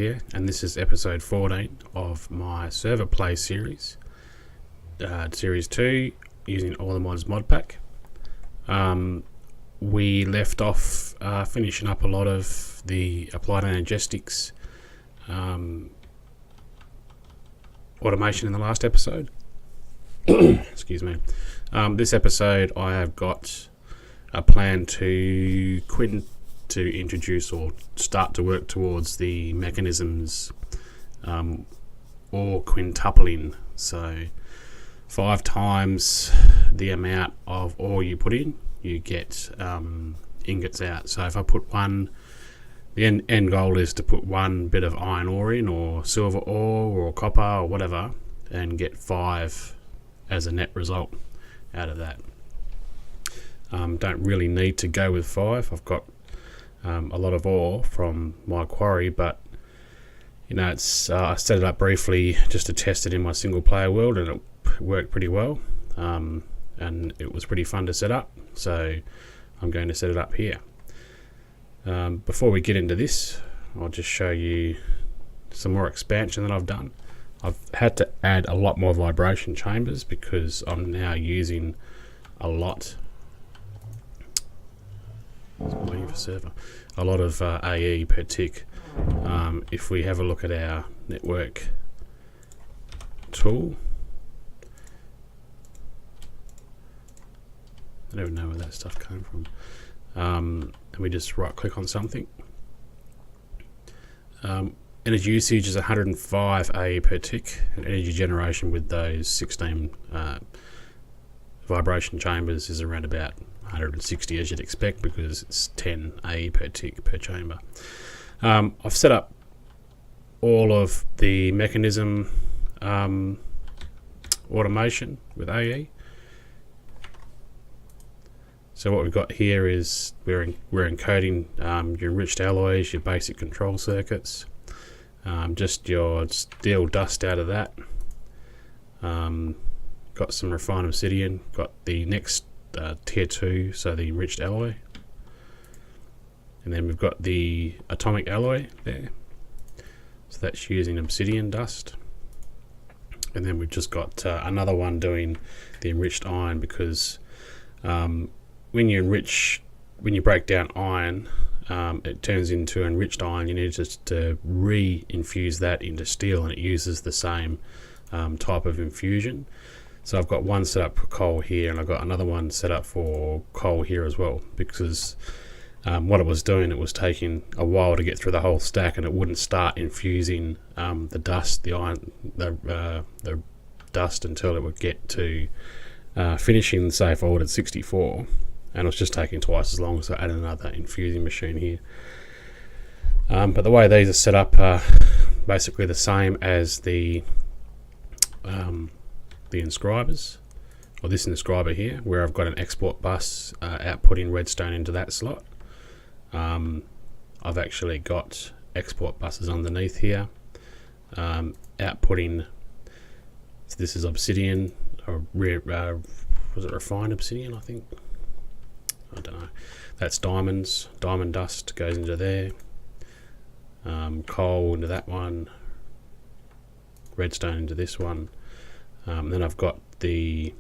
Here, and this is episode 14 of my server play series, series 2, using All the Mods mod pack. We left off finishing up a lot of the applied analgesics automation in the last episode. Excuse me. This episode I have got a plan to introduce or start to work towards the mechanisms or quintupling. So 5 times the amount of ore you put in, you get ingots out. So if I put the end goal is to put 1 bit of iron ore in, or silver ore, or copper, or whatever, and get 5 as a net result out of that. Don't really need to go with 5. I've got a lot of ore from my quarry, but it's I set it up briefly just to test it in my single player world, and it worked pretty well, and it was pretty fun to set up, so I'm going to set it up here. Before we get into this, I'll just show you some more expansion that I've done. I've had to add a lot more vibration chambers because I'm now using a lot of AE per tick. If we have a look at our network tool, I don't even know where that stuff came from. And we just right click on something. Energy usage is 105 AE per tick, and energy generation with those 16 vibration chambers is around about 160, as you'd expect, because it's 10 AE per tick per chamber. I've set up all of the mechanism automation with AE. So what we've got here is we're encoding your enriched alloys, your basic control circuits, just your steel dust out of that. Got some refined obsidian, got the next tier 2, so the enriched alloy, and then we've got the atomic alloy there, so that's using obsidian dust, and then we've just got another one doing the enriched iron, because when you break down iron, it turns into enriched iron. You need to re-infuse that into steel, and it uses the same type of infusion. So I've got one set up for coal here, and I've got another one set up for coal here as well, because what it was doing, it was taking a while to get through the whole stack, and it wouldn't start infusing the dust, the dust, until it would get to finishing, say, if I ordered 64, and it was just taking twice as long, so I added another infusing machine here. But the way these are set up are basically the same as the inscribers, or this inscriber here, where I've got an export bus outputting redstone into that slot. I've actually got export buses underneath here outputting, so this is obsidian, or was it refined obsidian, I think? I don't know. That's diamonds. Diamond dust goes into there, coal into that one, redstone into this one. Then I've got the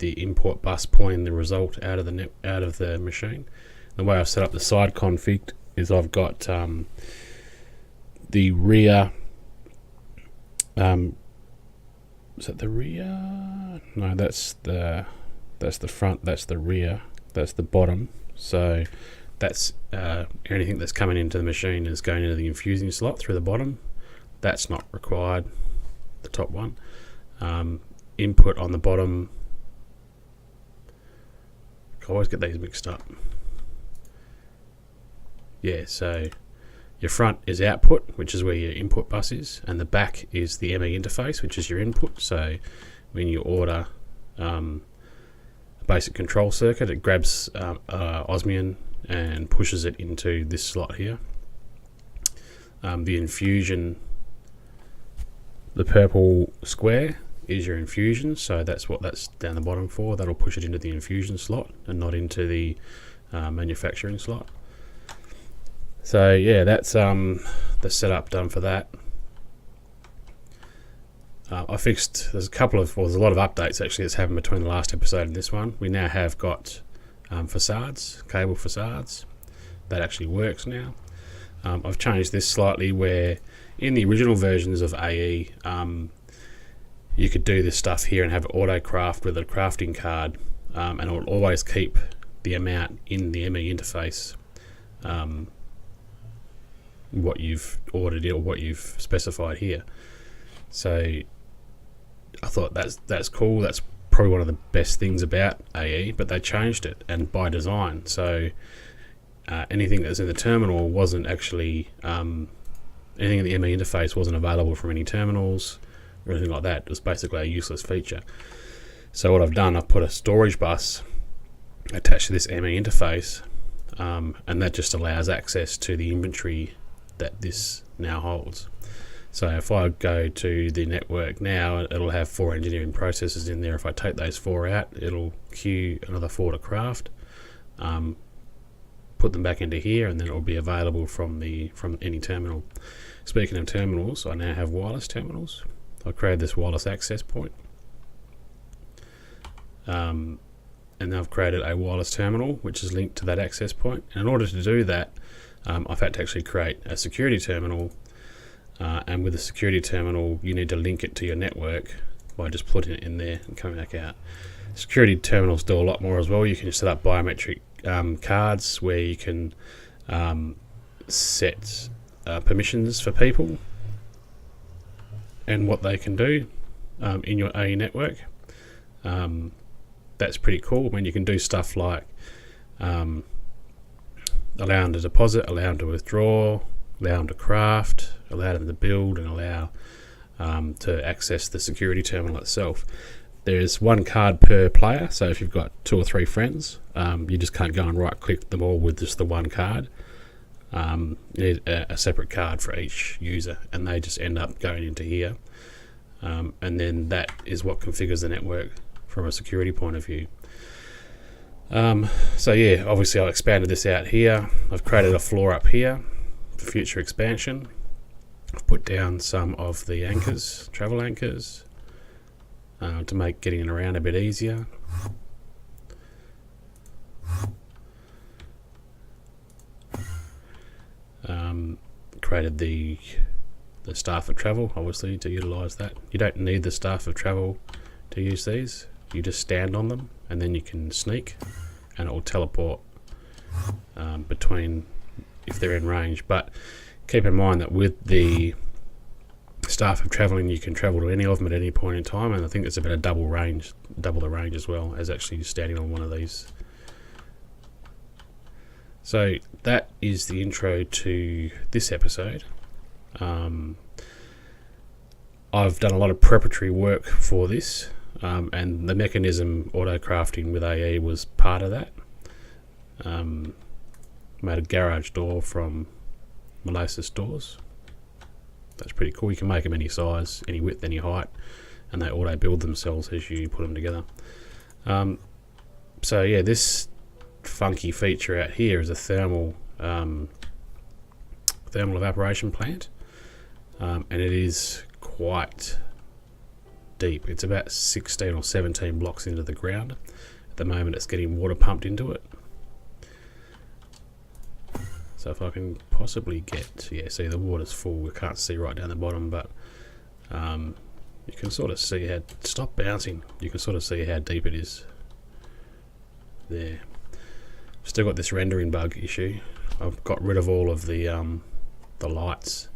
import bus pointing the result out of the machine. The way I've set up the side config is I've got the rear. Is that the rear? No, that's the front. That's the rear. That's the bottom. So that's anything that's coming into the machine is going into the infusing slot through the bottom. That's not required. The top one. Input on the bottom. I always get these mixed up. Yeah, so your front is output, which is where your input bus is, and the back is the ME interface, which is your input. So when you order a basic control circuit, it grabs osmium and pushes it into this slot here. The infusion, the purple square, is your infusion, so that's what that's down the bottom for. That'll push it into the infusion slot and not into the manufacturing slot. So yeah, that's the setup done for that. I fixed. There's a lot of updates actually that's happened between the last episode and this one. We now have got facades, cable facades. That actually works now. I've changed this slightly where in the original versions of AE, you could do this stuff here and have it auto craft with a crafting card, and it will always keep the amount in the ME interface, what you've ordered or what you've specified here. So I thought that's cool. That's probably one of the best things about AE, but they changed it and by design. So anything that's in the terminal wasn't actually anything in the ME interface wasn't available from any terminals or anything like that. It was basically a useless feature. So what I've done, I've put a storage bus attached to this ME interface, and that just allows access to the inventory that this now holds. So if I go to the network now, it'll have 4 engineering processes in there. If I take those 4 out, it'll queue another 4 to craft, put them back into here, and then it'll be available from any terminal. Speaking of terminals, I now have wireless terminals. I created this wireless access point, and I've created a wireless terminal which is linked to that access point. And in order to do that, I've had to actually create a security terminal, and with a security terminal you need to link it to your network by just putting it in there and coming back out. Security terminals do a lot more as well. You can set up biometric cards where you can set permissions for people and what they can do in your AE network. That's pretty cool. I mean, you can do stuff like allow them to deposit, allow them to withdraw, allow them to craft, allow them to build, and allow to access the security terminal itself. There's 1 card per player, so if you've got 2 or 3 friends, you just can't go and right click them all with just the 1 card. You need a separate card for each user, and they just end up going into here, and then that is what configures the network from a security point of view. So yeah, obviously I've expanded this out here. I've created a floor up here for future expansion. I've put down some of the anchors, travel anchors, to make getting around a bit easier. Created the staff of travel, obviously, to utilise that. You don't need the staff of travel to use these. You just stand on them and then you can sneak, and it will teleport between if they're in range. But keep in mind that with the staff of travelling, you can travel to any of them at any point in time, and I think it's about a double the range as well as actually standing on one of these. So that is the intro to this episode. I've done a lot of preparatory work for this, and the mechanism auto crafting with AE was part of that. Made a garage door from Melosis doors. That's pretty cool. You can make them any size, any width, any height, and they auto build themselves as you put them together. So yeah, this funky feature out here is a thermal evaporation plant, and it is quite deep. It's about 16 or 17 blocks into the ground. At the moment it's getting water pumped into it. So if I can possibly get, yeah, see the water's full. We can't see right down the bottom, but you can sort of see how, stop bouncing, you can sort of see how deep it is there. Still got this rendering bug issue. I've got rid of all of the lights.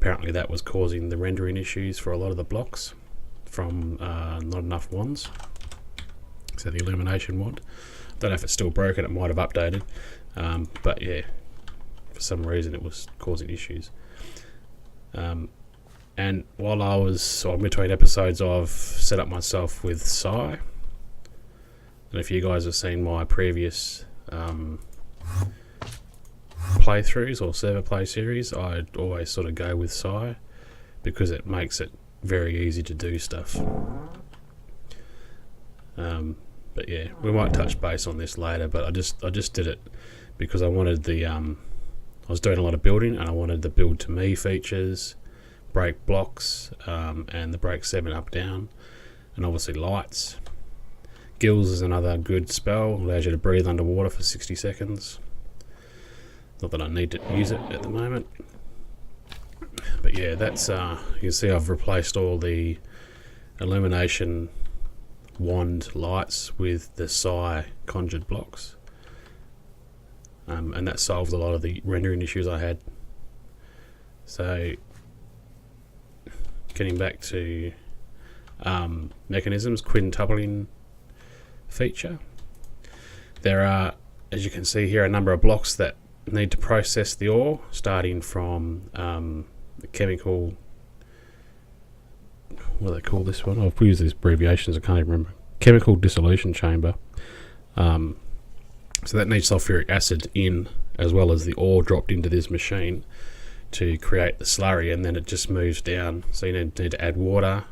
Apparently that was causing the rendering issues for a lot of the blocks from not enough wands. So the illumination wand. Don't know if it's still broken, it might have updated. But yeah, for some reason it was causing issues. And while I was on between episodes, I've set up myself with Sai. And if you guys have seen my previous playthroughs or server play series, I'd always sort of go with Sai because it makes it very easy to do stuff. But yeah, we might touch base on this later, but I just did it because I wanted the I was doing a lot of building, and I wanted the build to me features, brake blocks, and the brake 7 up down, and obviously lights. Gills is another good spell, allows you to breathe underwater for 60 seconds. Not that I need to use it at the moment. But yeah, that's you can see I've replaced all the illumination wand lights with the Psi conjured blocks. And that solved a lot of the rendering issues I had. So getting back to mechanisms, quintupling feature. There are, as you can see here, a number of blocks that need to process the ore, starting from the chemical, what do they call this one? I've used these abbreviations, I can't even remember. Chemical dissolution chamber. So that needs sulfuric acid in, as well as the ore dropped into this machine to create the slurry, and then it just moves down. So you need to add water,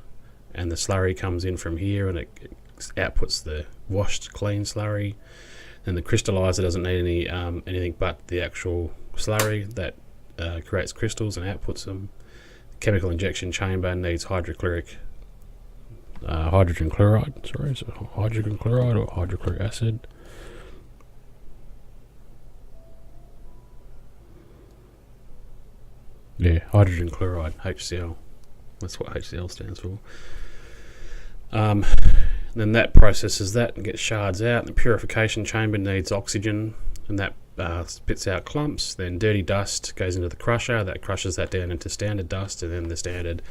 and the slurry comes in from here, and it outputs the washed clean slurry. And the crystallizer doesn't need any anything but the actual slurry that creates crystals and outputs them. The chemical injection chamber needs hydrogen chloride. Sorry, is it hydrogen chloride or hydrochloric acid? Yeah, hydrogen chloride, HCl. That's what HCl stands for. Then that processes that and gets shards out. The purification chamber needs oxygen, and that spits out clumps. Then dirty dust goes into the crusher. That crushes that down into standard dust, and then the standard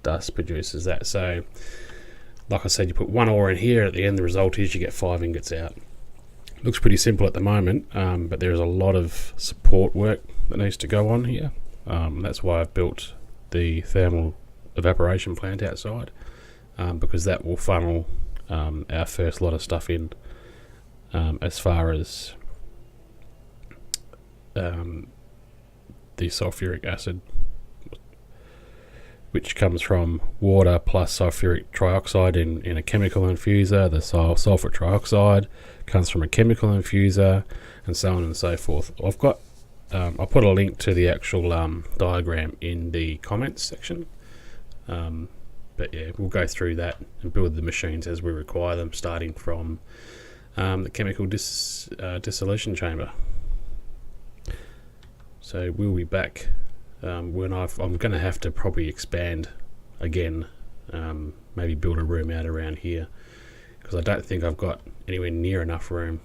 dust produces that. So, like I said, you put one ore in here. At the end, the result is you get 5 ingots out. Looks pretty simple at the moment, but there's a lot of support work that needs to go on here. That's why I've built the thermal evaporation plant outside, because that will funnel our first lot of stuff in, as far as the sulfuric acid, which comes from water plus sulfuric trioxide in a chemical infuser. The sulfur trioxide comes from a chemical infuser, and so on and so forth. I've got I'll put a link to the actual diagram in the comments section. But yeah, we'll go through that and build the machines as we require them, starting from the chemical dissolution chamber. So we'll be back when I'm going to have to probably expand again, maybe build a room out around here, because I don't think I've got anywhere near enough room.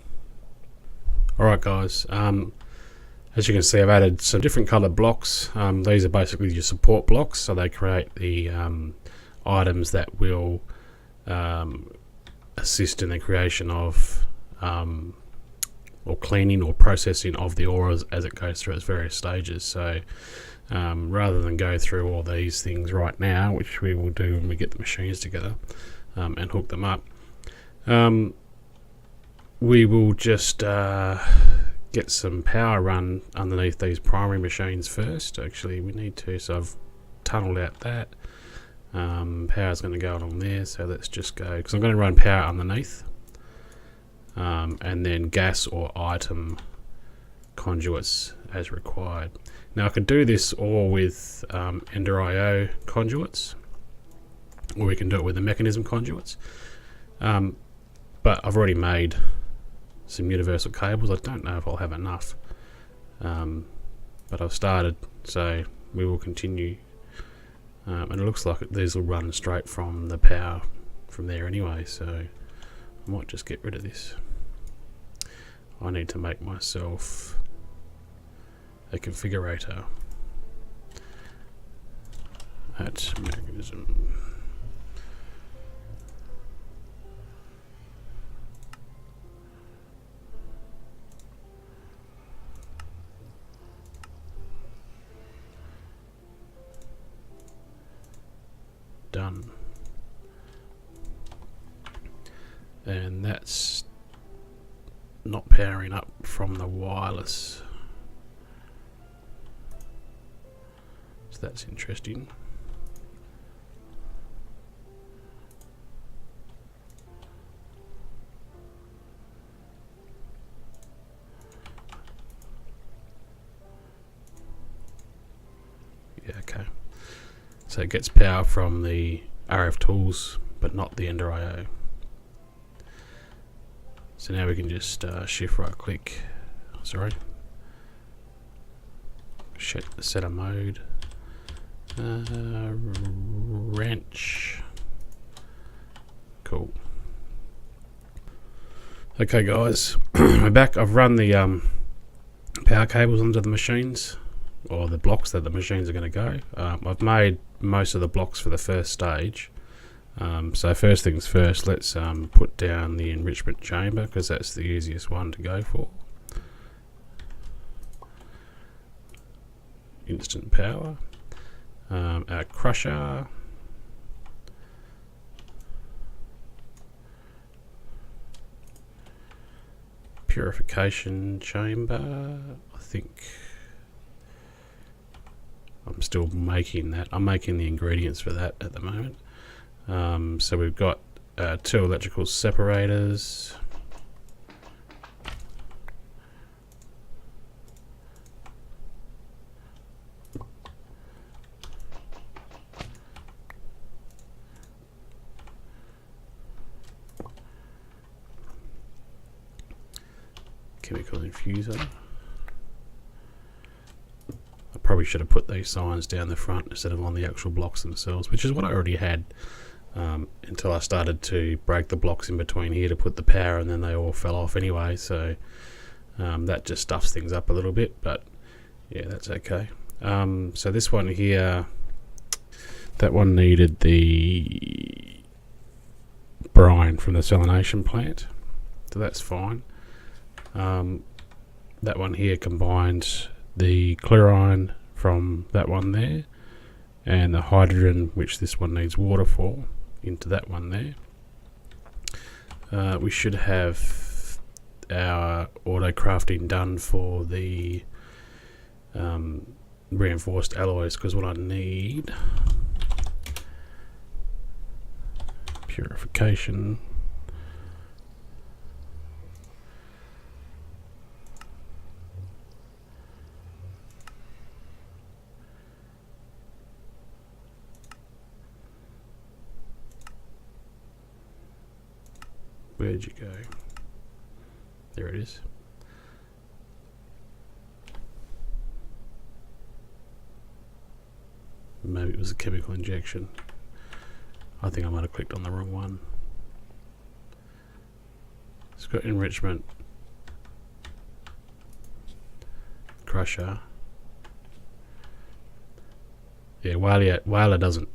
Alright guys, as you can see, I've added some different coloured blocks. These are basically your support blocks, so they create the items that will assist in the creation of or cleaning or processing of the ore as it goes through its various stages. So rather than go through all these things right now, which we will do when we get the machines together and hook them up, we will just get some power run underneath these primary machines first. Actually, we need to, so I've tunneled out that. Power's going to go along there, so let's just go, because I'm going to run power underneath, and then gas or item conduits as required. Now I could do this all with Ender.io conduits, or we can do it with the mechanism conduits, but I've already made some universal cables. I don't know if I'll have enough, but I've started, so we will continue. And it looks like these will run straight from the power from there anyway, so I might just get rid of this. I need to make myself a configurator at mechanism. Done. And that's not powering up from the wireless, so that's interesting. Yeah, okay. So it gets power from the RF tools, but not the Ender IO. So now we can just shift right click. Sorry. Set a mode. Wrench. Cool. Okay, guys, we're back. I've run the power cables onto the machines, or the blocks that the machines are going to go. I've made most of the blocks for the first stage. So first things first, let's put down the enrichment chamber, because that's the easiest one to go for. Instant power. Our crusher. Purification chamber. I think I'm still making that. I'm making the ingredients for that at the moment. So we've got 2 electrical separators. Chemical infuser. I probably should have put these signs down the front instead of on the actual blocks themselves, which is what I already had until I started to break the blocks in between here to put the power, and then they all fell off anyway, so that just stuffs things up a little bit, but yeah, that's okay. So this one here, that one needed the brine from the salination plant, so that's fine. That one here combined the chlorine from that one there and the hydrogen, which this one needs water for, into that one there. We should have our auto crafting done for the reinforced alloys, because what I need, purification. Where'd you go? There it is. Maybe it was a chemical injection. I think I might have clicked on the wrong one. It's got enrichment, crusher. Yeah, Whaler doesn't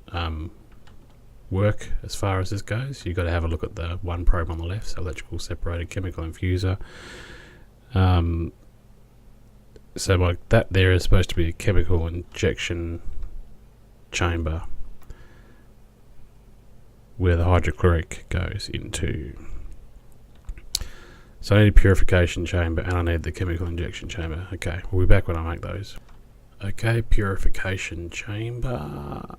work as far as this goes. You've got to have a look at the one probe on the left, so electrical separator, chemical infuser. So like that there is supposed to be a chemical injection chamber where the hydrochloric goes into. So I need a purification chamber and I need the chemical injection chamber. Okay, we'll be back when I make those. Okay, purification chamber.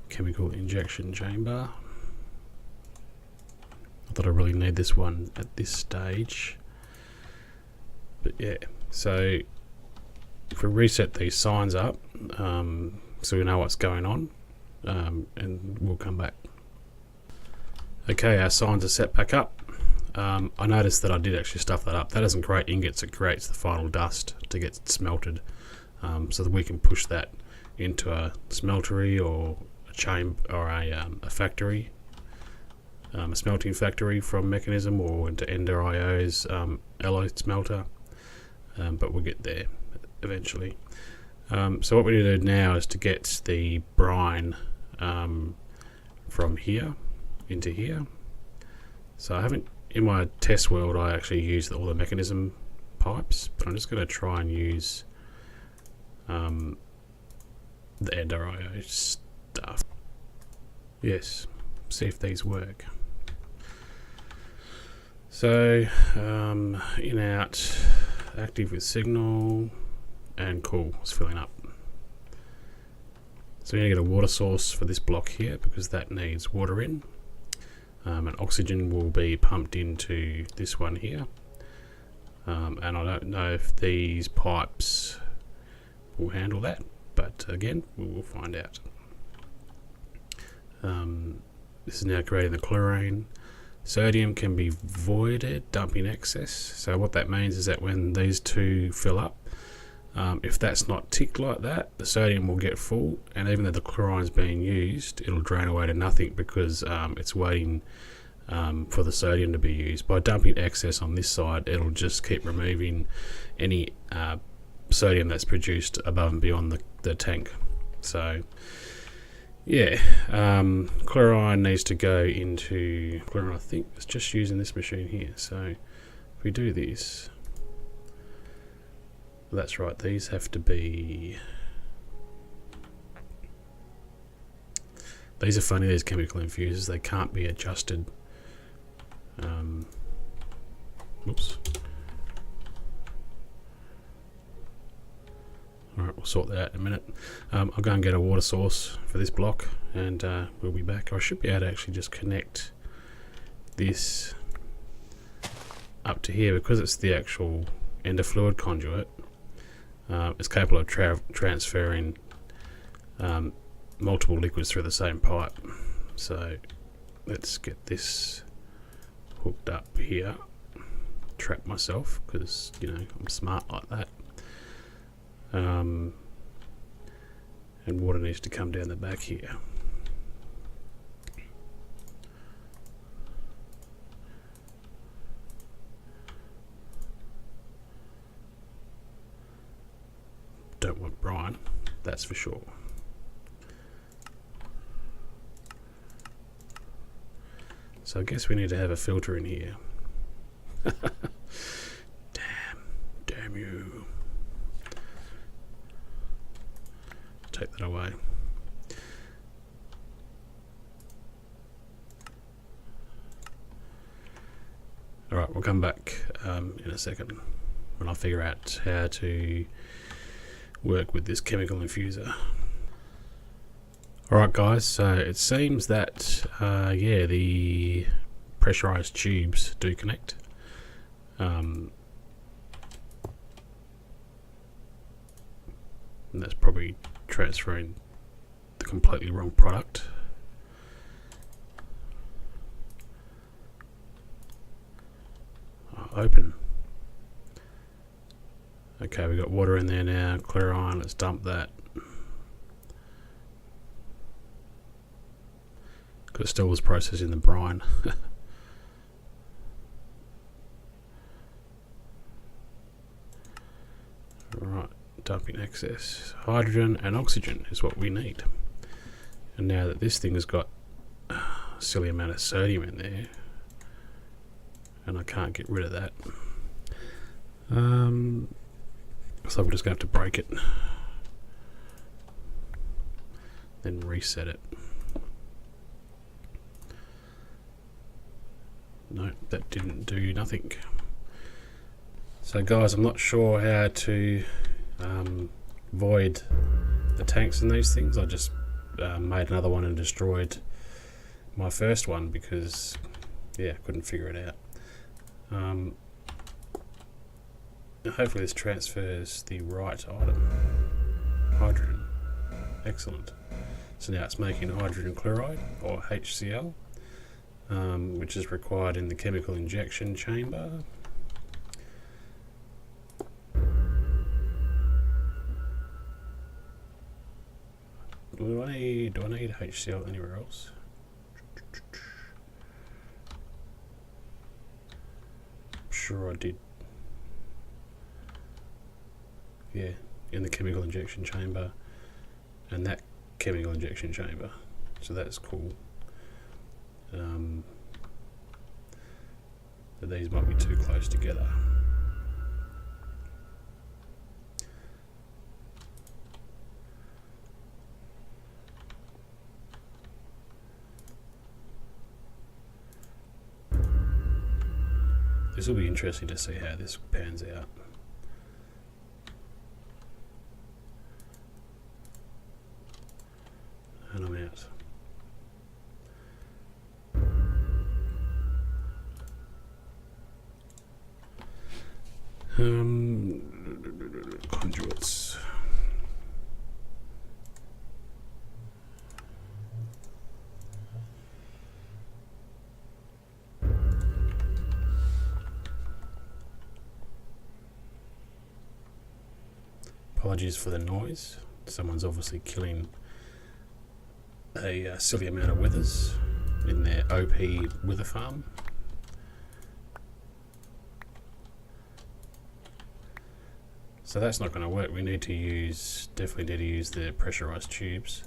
Chemical injection chamber. I thought I really need this one at this stage. But yeah, so if we reset these signs up, so we know what's going on, and we'll come back. Okay, our signs are set back up. I noticed that I did actually stuff that up. That doesn't create ingots, it creates the final dust to get smelted, so that we can push that into a smeltery or a chamber or a factory, a smelting factory from Mekanism, or into Ender IO's alloy smelter, but we'll get there eventually. So what we need to do now is to get the brine from here into here. So I haven't, in my test world I actually used all the Mekanism pipes, but I'm just going to try and use the Ender IO stuff. Yes, see if these work. So in out, active with signal, and cool, it's filling up. So we're going to get a water source for this block here because that needs water in. and oxygen will be pumped into this one here. And I don't know if these pipes will handle that, but again, we will find out. This is now creating the chlorine. Sodium can be voided, dumping excess. So what that means is that when these two fill up, if that's not ticked like that, the sodium will get full, and even though the chlorine is being used, it'll drain away to nothing because it's waiting for the sodium to be used. By dumping excess on this side, it'll just keep removing any sodium that's produced above and beyond the tank. So yeah, chlorine needs to go into chlorine. I think it's just using this machine here. So if we do this, that's right, these have to be, these are funny, these chemical infusers, they can't be adjusted. Whoops. Alright, we'll sort that out in a minute. I'll go and get a water source for this block, and we'll be back. I should be able to actually just connect this up to here because it's the actual ender fluid conduit. It's capable of transferring multiple liquids through the same pipe. So let's get this hooked up here. Trap myself because, you know, I'm smart like that. And water needs to come down the back here. Don't want brine, that's for sure. So I guess we need to have a filter in here. Damn you. Take that away. Alright, we'll come back in a second when I figure out how to work with this chemical infuser. Alright guys, so it seems that yeah, the pressurized tubes do connect. And that's probably transferring the completely wrong product. Open. Okay, we've got water in there now, chlorine, let's dump that. Because it still was processing the brine. Right, dumping excess. Hydrogen and oxygen is what we need. And now that this thing has got a silly amount of sodium in there, and I can't get rid of that, so we're just going to have to break it, then reset it. No, that didn't do nothing. So guys, I'm not sure how to void the tanks in these things. I just made another one and destroyed my first one because, yeah, I couldn't figure it out. Hopefully this transfers the right item. Hydrogen. Excellent. So now it's making hydrogen chloride, or HCl, which is required in the chemical injection chamber. Do I need HCl anywhere else? Sure I did. Yeah, in the chemical injection chamber and that chemical injection chamber. So that's cool. But these might be too close together. This will be interesting to see how this pans out. And I'm out. Conduits. Apologies for the noise. Someone's obviously killing a silly amount of withers in their OP wither farm. So that's not going to work. We need to use, definitely need to use the pressurized tubes.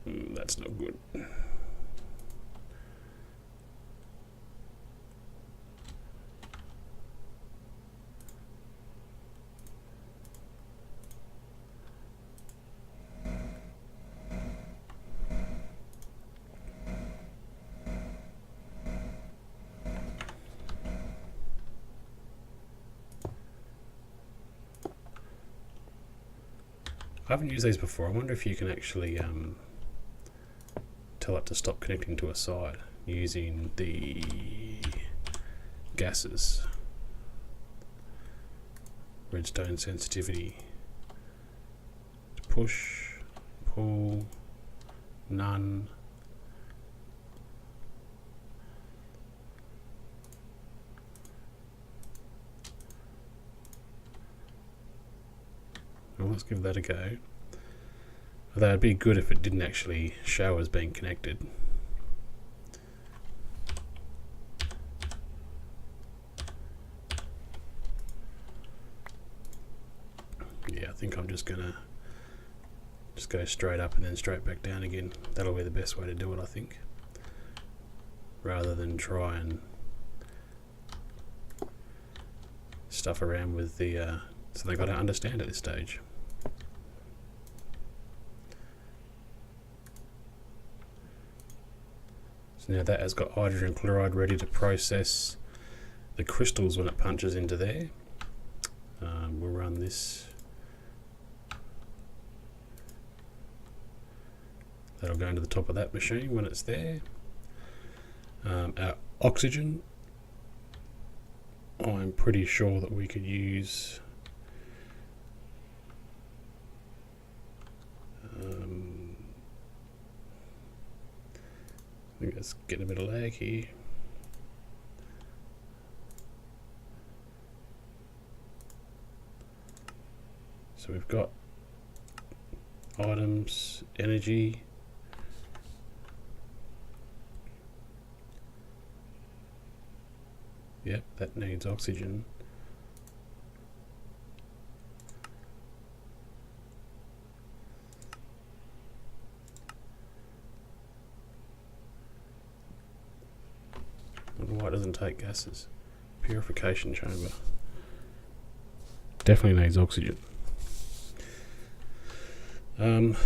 That's not good. I haven't used these before. I wonder if you can actually tell it to stop connecting to a side using the gases. Redstone sensitivity. Push, pull, none. Well, let's give that a go. Although it'd be good if it didn't actually show as being connected. Yeah, I think I'm just gonna go straight up and then straight back down again. That'll be the best way to do it, I think. Rather than try and stuff around with the something I don't understand at this stage. So now that has got hydrogen chloride ready to process the crystals when it punches into there. We'll run this. That'll go into the top of that machine when it's there. Our oxygen, I'm pretty sure that we could use I think it's getting a bit of lag here. So we've got items, energy, yep, that needs oxygen. Why it doesn't take gases? Purification chamber. Definitely needs oxygen. Don't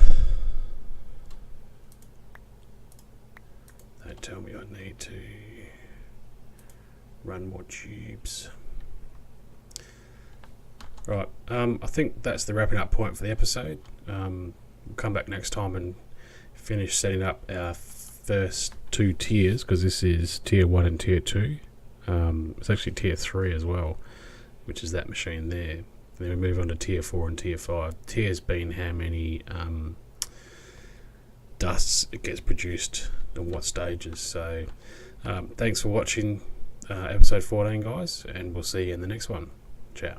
tell me I need to run more tubes. Right, I think that's the wrapping up point for the episode. We'll come back next time and finish setting up our first two tiers, because this is tier 1 and tier 2. It's actually tier 3 as well, which is that machine there. Then we move on to tier 4 and tier 5. Tiers being how many dusts it gets produced and what stages. So thanks for watching episode 14, guys, and we'll see you in the next one. Ciao.